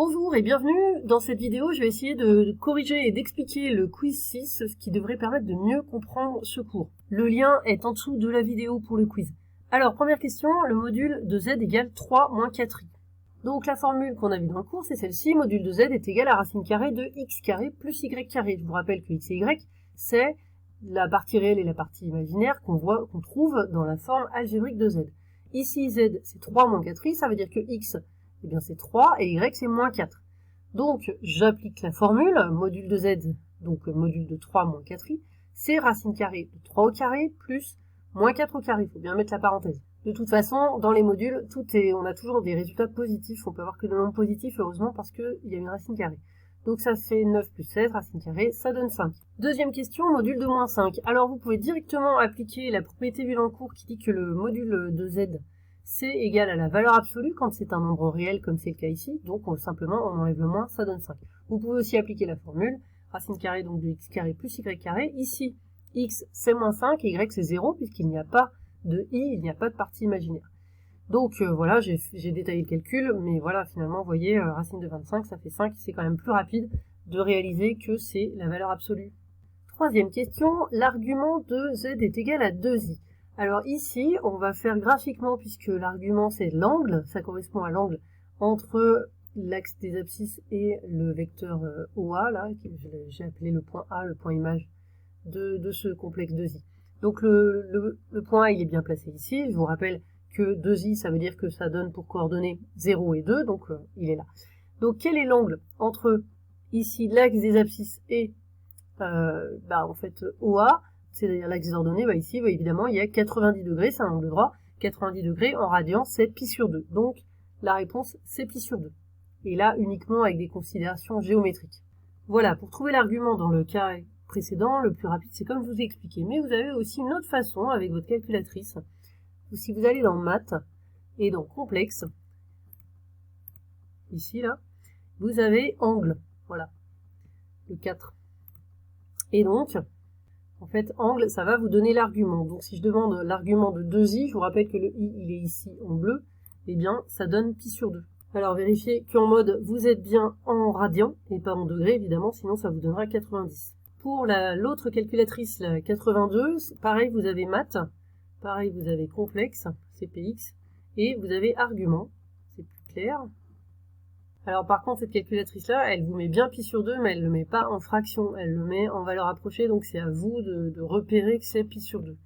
Bonjour et bienvenue. Dans cette vidéo, je vais essayer de corriger et d'expliquer le quiz 6, ce qui devrait permettre de mieux comprendre ce cours. Le lien est en dessous de la vidéo pour le quiz. Alors, première question, le module de z égale 3 moins 4i. Donc la formule qu'on a vue dans le cours, c'est celle-ci, module de z est égal à racine carrée de x carré plus y carré. Je vous rappelle que x et y, c'est la partie réelle et la partie imaginaire qu'on trouve dans la forme algébrique de z. Ici, z, c'est 3 moins 4i, ça veut dire que x, eh bien c'est 3 et y c'est moins 4. Donc j'applique la formule, module de z, donc module de 3 moins 4i, c'est racine carrée de 3 au carré plus moins 4 au carré, il faut bien mettre la parenthèse. De toute façon, dans les modules, on a toujours des résultats positifs, on peut avoir que des nombres positifs heureusement parce qu'il y a une racine carrée. Donc ça fait 9 plus 16, racine carrée, ça donne 5. Deuxième question, module de moins 5. Alors vous pouvez directement appliquer la propriété vue dans le cours qui dit que le module de z c'est égal à la valeur absolue quand c'est un nombre réel comme c'est le cas ici, donc simplement on enlève le moins, ça donne 5. Vous pouvez aussi appliquer la formule, racine carrée donc de x carré plus y carré, ici x c'est moins 5 et y c'est 0 puisqu'il n'y a pas de i, il n'y a pas de partie imaginaire. Donc voilà, j'ai détaillé le calcul, mais voilà, finalement, vous voyez, racine de 25, ça fait 5, c'est quand même plus rapide de réaliser que c'est la valeur absolue. Troisième question, l'argument de z est égal à 2i. Alors ici, on va faire graphiquement, puisque l'argument c'est l'angle, ça correspond à l'angle entre l'axe des abscisses et le vecteur OA, là, j'ai appelé le point A, le point image de ce complexe 2i. Donc le point A, il est bien placé ici, je vous rappelle que 2i, ça veut dire que ça donne pour coordonnées 0 et 2, donc il est là. Donc quel est l'angle entre ici l'axe des abscisses et en fait OA, c'est-à-dire l'axe des ordonnées, ici, évidemment, il y a 90 degrés, c'est un angle droit. 90 degrés en radian, c'est pi sur 2. Donc, la réponse, c'est pi sur 2. Et là, uniquement avec des considérations géométriques. Voilà, pour trouver l'argument dans le cas précédent, le plus rapide, c'est comme je vous ai expliqué. Mais vous avez aussi une autre façon avec votre calculatrice. Si vous allez dans maths et dans complexe, ici, là, vous avez angle. Voilà, le 4. Et donc, en fait, angle, ça va vous donner l'argument. Donc, si je demande l'argument de 2i, je vous rappelle que le i, il est ici en bleu, eh bien, ça donne pi sur 2. Alors, vérifiez qu'en mode, vous êtes bien en radian, et pas en degrés, évidemment, sinon ça vous donnera 90. Pour l'autre calculatrice, la 82, pareil, vous avez maths, pareil, vous avez complexe, CPX, et vous avez argument, c'est plus clair. Alors par contre, cette calculatrice-là, elle vous met bien pi sur 2, mais elle ne le met pas en fraction, elle le met en valeur approchée, donc c'est à vous de repérer que c'est pi sur 2.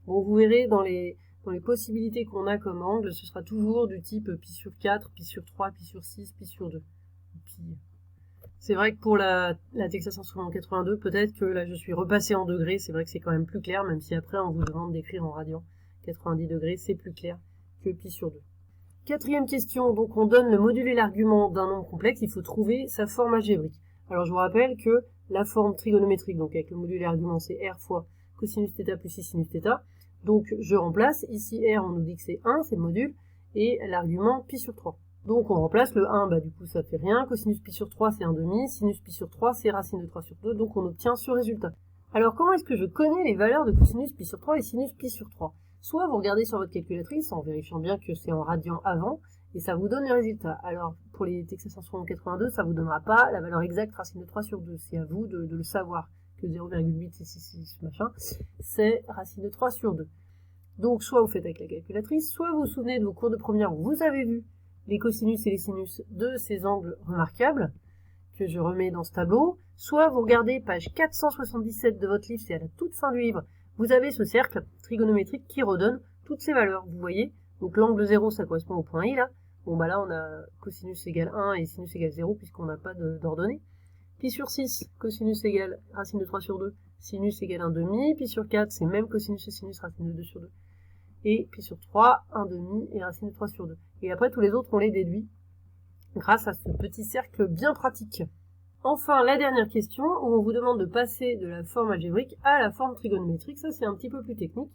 Bon, vous verrez, dans les possibilités qu'on a comme angle, ce sera toujours du type pi sur 4, pi sur 3, pi sur 6, pi sur 2. C'est vrai que pour la Texas Instruments 82, peut-être que là je suis repassée en degrés, c'est vrai que c'est quand même plus clair, même si après on vous demande d'écrire en radian. 90 degrés, c'est plus clair que pi sur 2. Quatrième question, donc on donne le module et l'argument d'un nombre complexe, il faut trouver sa forme algébrique. Alors je vous rappelle que la forme trigonométrique, donc avec le module et l'argument, c'est r fois cosinus θ plus i sinus θ. Donc je remplace, ici r on nous dit que c'est 1, c'est le module, et l'argument pi sur 3. Donc on remplace le 1, du coup ça fait rien, cosinus pi sur 3 c'est 1/2, sinus pi sur 3 c'est racine de 3 sur 2, donc on obtient ce résultat. Alors comment est-ce que je connais les valeurs de cosinus pi sur 3 et sinus pi sur 3 ? Soit vous regardez sur votre calculatrice en vérifiant bien que c'est en radian avant, et ça vous donne le résultat. Alors, pour les Texas Instruments 82, ça vous donnera pas la valeur exacte racine de 3 sur 2. C'est à vous de le savoir, que 0,8 c'est 6, machin, c'est racine de 3 sur 2. Donc, soit vous faites avec la calculatrice, soit vous vous souvenez de vos cours de première où vous avez vu les cosinus et les sinus de ces angles remarquables, que je remets dans ce tableau, soit vous regardez page 477 de votre livre, c'est à la toute fin du livre, vous avez ce cercle trigonométrique qui redonne toutes ces valeurs, vous voyez. Donc l'angle 0, ça correspond au point I, là. Bon, là, on a cosinus égale 1 et sinus égale 0, puisqu'on n'a pas d'ordonnée. Pi sur 6, cosinus égale racine de 3 sur 2, sinus égale 1/2. Pi sur 4, c'est même cosinus et sinus, racine de 2 sur 2. Et pi sur 3, 1/2 et racine de 3 sur 2. Et après, tous les autres, on les déduit grâce à ce petit cercle bien pratique. Enfin, la dernière question, où on vous demande de passer de la forme algébrique à la forme trigonométrique. Ça, c'est un petit peu plus technique.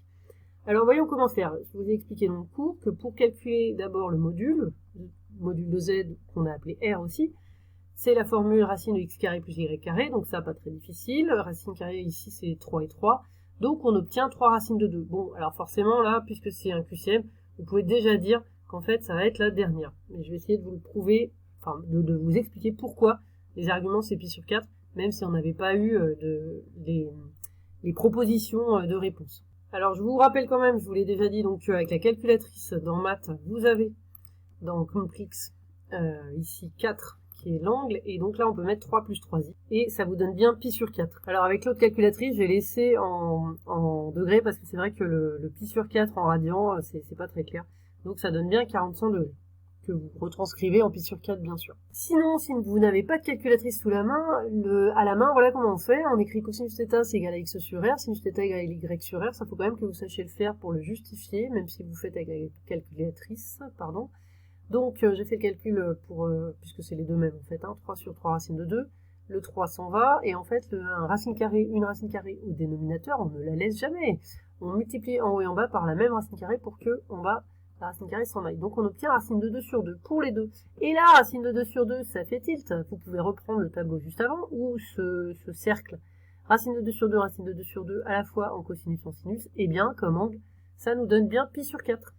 Alors, voyons comment faire. Je vous ai expliqué dans le cours que pour calculer d'abord le module de z, qu'on a appelé R aussi, c'est la formule racine de x carré plus y carré, donc ça, pas très difficile. Racine carrée, ici, c'est 3 et 3. Donc, on obtient 3 racines de 2. Bon, alors forcément, là, puisque c'est un QCM, vous pouvez déjà dire qu'en fait, ça va être la dernière. Mais je vais essayer de vous le prouver enfin, de vous expliquer pourquoi les arguments c'est pi sur 4, même si on n'avait pas eu les propositions de réponse. Alors je vous rappelle quand même, je vous l'ai déjà dit, donc avec la calculatrice dans maths, vous avez dans complexe ici 4 qui est l'angle, et donc là on peut mettre 3 plus 3i, et ça vous donne bien pi sur 4. Alors avec l'autre calculatrice, j'ai laissé en degrés, parce que c'est vrai que le pi sur 4 en radian, c'est pas très clair, donc ça donne bien 45 degrés, que vous retranscrivez en pi sur 4 bien sûr. Sinon, si vous n'avez pas de calculatrice sous la main, à la main, voilà comment on fait, on écrit cosinus θ c'est égal à x sur r, sinus θ égale à y sur r, ça faut quand même que vous sachiez le faire pour le justifier, même si vous faites avec la calculatrice, pardon. Donc j'ai fait le calcul pour, puisque c'est les deux mêmes en fait, 3 sur 3 racine de 2, le 3 s'en va, et en fait une racine carrée au dénominateur, on ne la laisse jamais. On multiplie en haut et en bas par la même racine carrée pour que en bas, la racine carrée s'en aille. Donc on obtient racine de 2 sur 2 pour les deux. Et là, racine de 2 sur 2, ça fait tilt. Vous pouvez reprendre le tableau juste avant, ou ce cercle, racine de 2 sur 2, racine de 2 sur 2, à la fois en cosinus et en sinus, et bien comme angle, ça nous donne bien pi sur 4.